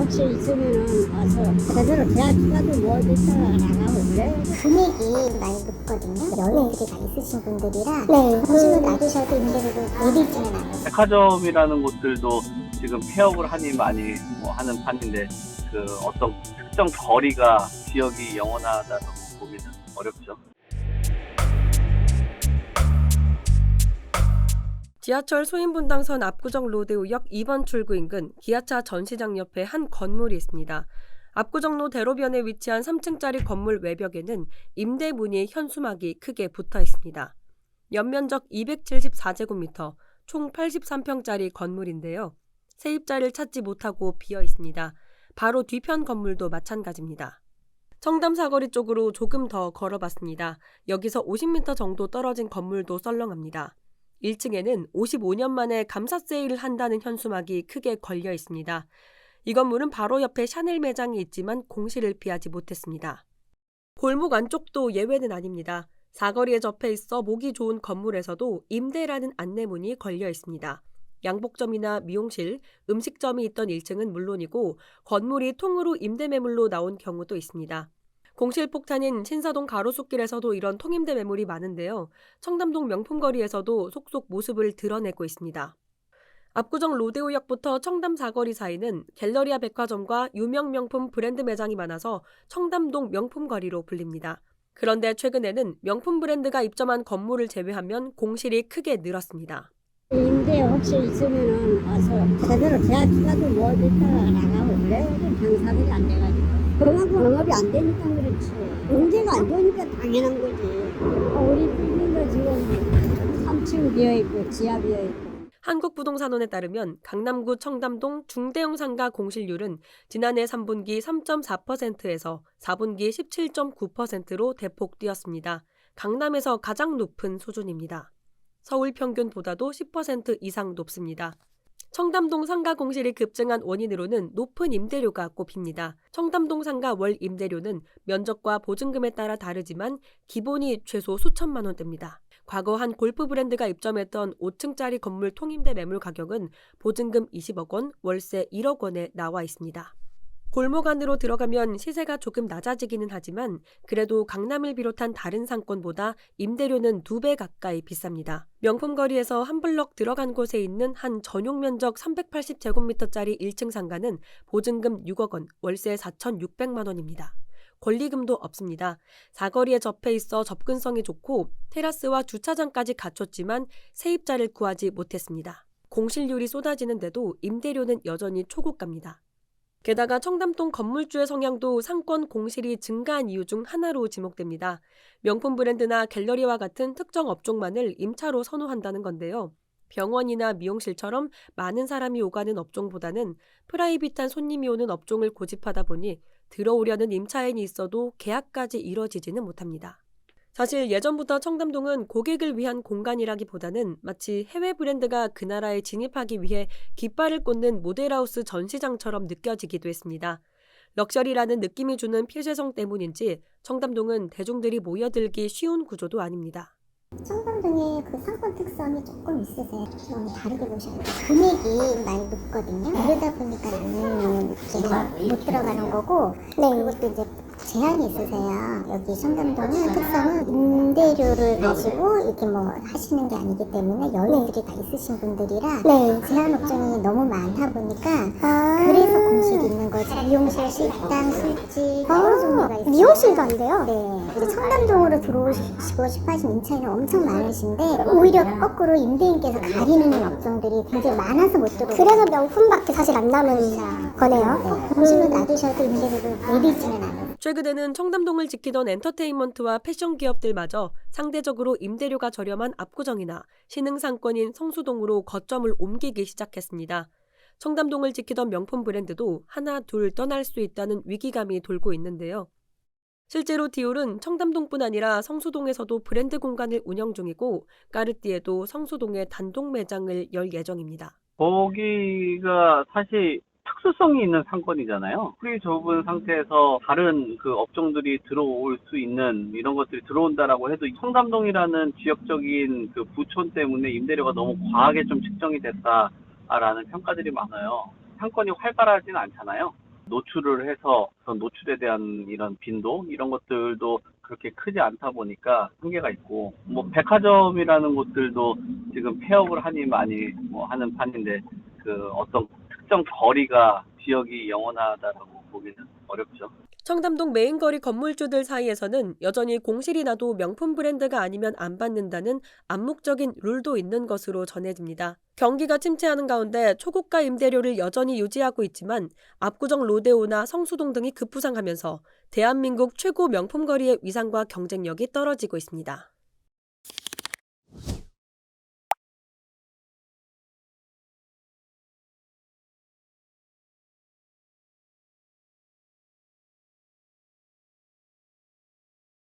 혹시 있으면은 와서 제대로 계약까지 뭐 있다가 나가면 그래. 금액이 많이 높거든요. 연예인들이 다 있으신 분들이라 보시면 놔두셔도 임대료를 내리지는 않아요. 백화점이라는 곳들도 지금 폐업을 하니 많이 하는 판인데 그 어떤 특정 거리가 지역이 영원하다고 보기는 어렵죠. 지하철 소인분당선 압구정 로데오역 2번 출구 인근 기아차 전시장 옆에 한 건물이 있습니다. 압구정로 대로변에 위치한 3층짜리 건물 외벽에는 임대 문의 현수막이 크게 붙어 있습니다. 연면적 274제곱미터, 총 83평짜리 건물인데요. 세입자를 찾지 못하고 비어 있습니다. 바로 뒤편 건물도 마찬가지입니다. 청담 사거리 쪽으로 조금 더 걸어봤습니다. 여기서 50m 정도 떨어진 건물도 썰렁합니다. 1층에는 55년 만에 감사 세일을 한다는 현수막이 크게 걸려 있습니다. 이 건물은 바로 옆에 샤넬 매장이 있지만 공시를 피하지 못했습니다. 골목 안쪽도 예외는 아닙니다. 사거리에 접해 있어 보기 좋은 건물에서도 임대라는 안내문이 걸려 있습니다. 양복점이나 미용실, 음식점이 있던 1층은 물론이고 건물이 통으로 임대 매물로 나온 경우도 있습니다. 공실폭탄인 신사동 가로수길에서도 이런 통임대 매물이 많은데요. 청담동 명품거리에서도 속속 모습을 드러내고 있습니다. 압구정 로데오역부터 청담 사거리 사이는 갤러리아 백화점과 유명 명품 브랜드 매장이 많아서 청담동 명품거리로 불립니다. 그런데 최근에는 명품 브랜드가 입점한 건물을 제외하면 공실이 크게 늘었습니다. 임대 혹시 있으면은 와서 제대로 계약까지 뭐 있다가 나가면 그래. 장사들이 안 돼가지고. 그만큼 영업이 안 되니까 그렇지. 경제가 안 좋으니까 당연한 거지. 우리 빌딩도 지금 3층 비어있고 지하 비어있고. 한국부동산원에 따르면 강남구 청담동 중대형 상가 공실률은 지난해 3분기 3.4%에서 4분기 17.9%로 대폭 뛰었습니다. 강남에서 가장 높은 수준입니다. 서울 평균보다도 10% 이상 높습니다. 청담동 상가 공실이 급증한 원인으로는 높은 임대료가 꼽힙니다. 청담동 상가 월 임대료는 면적과 보증금에 따라 다르지만 기본이 최소 수천만 원대입니다. 과거 한 골프 브랜드가 입점했던 5층짜리 건물 통임대 매물 가격은 보증금 20억 원, 월세 1억 원에 나와 있습니다. 골목 안으로 들어가면 시세가 조금 낮아지기는 하지만 그래도 강남을 비롯한 다른 상권보다 임대료는 2배 가까이 비쌉니다. 명품거리에서 한 블럭 들어간 곳에 있는 한 전용 면적 380제곱미터짜리 1층 상가는 보증금 6억 원, 월세 4,600만 원입니다. 권리금도 없습니다. 사거리에 접해 있어 접근성이 좋고 테라스와 주차장까지 갖췄지만 세입자를 구하지 못했습니다. 공실률이 쏟아지는데도 임대료는 여전히 초고가입니다. 게다가 청담동 건물주의 성향도 상권 공실이 증가한 이유 중 하나로 지목됩니다. 명품 브랜드나 갤러리와 같은 특정 업종만을 임차로 선호한다는 건데요. 병원이나 미용실처럼 많은 사람이 오가는 업종보다는 프라이빗한 손님이 오는 업종을 고집하다 보니 들어오려는 임차인이 있어도 계약까지 이뤄지지는 못합니다. 사실 예전부터 청담동은 고객을 위한 공간이라기보다는 마치 해외 브랜드가 그 나라에 진입하기 위해 깃발을 꽂는 모델하우스 전시장처럼 느껴지기도 했습니다. 럭셔리라는 느낌이 주는 필쇄성 때문인지 청담동은 대중들이 모여들기 쉬운 구조도 아닙니다. 청담동의 그 상권 특성이 조금 있으세요. 좀 다르게 보셔야 돼요. 금액이 많이 높거든요. 그러다 보니까 못 들어가는 거고 그것도 이제 제한이 있으세요. 여기 청담동은 특성은 임대료를 가지고 이렇게 하시는 게 아니기 때문에 연예인들이 다 있으신 분들이라 제한 업종이 너무 많다 보니까 그래서 공실이 있는 거지. 미용실, 식당, 술집 여러 종류가 있어요. 미용실도 안 돼요? 네. 이제 청담동으로 들어오시고 싶어 하시는 임차인은 엄청 많으신데 오히려 거꾸로 임대인께서 가리는 업종들이 굉장히 많아서 못 들어오고 그래서 명품밖에 사실 안 남은 거네요. 보시면 놔두셔도 임대료를 내리지는 않아요. 최근에는 청담동을 지키던 엔터테인먼트와 패션 기업들마저 상대적으로 임대료가 저렴한 압구정이나 신흥상권인 성수동으로 거점을 옮기기 시작했습니다. 청담동을 지키던 명품 브랜드도 하나 둘 떠날 수 있다는 위기감이 돌고 있는데요. 실제로 디올은 청담동뿐 아니라 성수동에서도 브랜드 공간을 운영 중이고 까르띠에도 성수동에 단독 매장을 열 예정입니다. 거기가 사실 특수성이 있는 상권이잖아요. 풀이 좁은 상태에서 다른 그 업종들이 들어올 수 있는 이런 것들이 들어온다라고 해도 청담동이라는 지역적인 그 부촌 때문에 임대료가 너무 과하게 좀 측정이 됐다라는 평가들이 많아요. 상권이 활발하지는 않잖아요. 노출을 해서 그 노출에 대한 이런 빈도 이런 것들도 그렇게 크지 않다 보니까 한계가 있고, 뭐 백화점이라는 곳들도 지금 폐업을 하니 많이 뭐 하는 판인데 그 어떤 특정 거리가 지역이 영원하다라고 보기는 어렵죠. 청담동 메인거리 건물주들 사이에서는 여전히 공실이 나도 명품 브랜드가 아니면 안 받는다는 암묵적인 룰도 있는 것으로 전해집니다. 경기가 침체하는 가운데 초고가 임대료를 여전히 유지하고 있지만 압구정 로데오나 성수동 등이 급부상하면서 대한민국 최고 명품거리의 위상과 경쟁력이 떨어지고 있습니다.